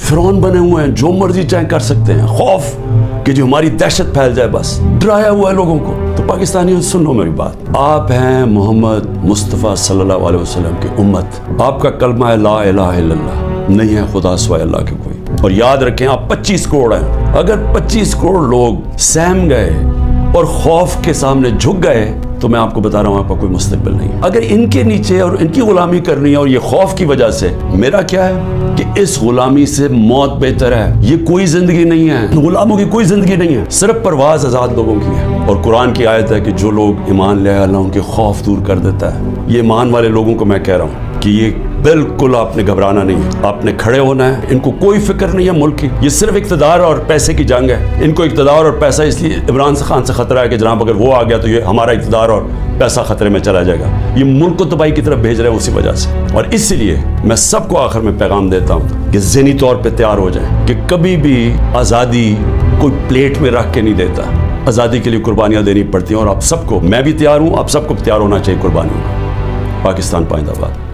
फिरौन बने हुए हैं, जो मर्जी चाहे कर सकते हैं, खौफ कि जो हमारी दहशत फैल जाए, बस डराया हुआ है लोगों को। तो पाकिस्तानियों सुन लो मेरी बात, आप हैं मोहम्मद मुस्तफ़ा सल्लल्लाहु अलैहि वसल्लम की उम्मत, आपका कलमा है ला इलाहा इल्लल्लाह, नहीं है खुदा सिवाय अल्लाह के कोई। और याद रखें आप 25 करोड़ हैं, अगर 25 करोड़ लोग सहम गए और खौफ के सामने झुक गए तो मैं आपको बता रहा हूँ आपका कोई मुस्तकबिल नहीं है। अगर इनके नीचे और इनकी गुलामी करनी है और ये खौफ की वजह से, मेरा क्या है कि इस गुलामी से मौत बेहतर है। ये कोई जिंदगी नहीं है, गुलामों की कोई जिंदगी नहीं है, सिर्फ परवाज आजाद लोगों की है। और कुरान की आयत है कि जो लोग ईमान ले आए अल्लाह उनके खौफ दूर कर देता है। ये ईमान वाले लोगों को मैं कह रहा हूँ कि ये बिल्कुल आपने घबराना नहीं है, आपने खड़े होना है। इनको कोई फिक्र नहीं है मुल्क की, ये सिर्फ इक़्तिदार और पैसे की जंग है। इनको इक़्तिदार और पैसा इसलिए इमरान खान से खतरा है कि जनाब अगर वो आ गया तो ये हमारा इक़्तिदार और पैसा खतरे में चला जाएगा। ये मुल्क को तबाही की तरफ भेज रहे हैं उसी वजह से। और इसलिए मैं सबको आखिर में पैगाम देता हूँ कि ज़हनी तौर पर तैयार हो जाए कि कभी भी आज़ादी कोई प्लेट में रख के नहीं देता, आज़ादी के लिए कुर्बानियाँ देनी पड़ती हैं। और आप सबको, मैं भी तैयार हूँ, आप सबको तैयार होना चाहिए कुर्बानियों। पाकिस्तान पाइंदाबाद।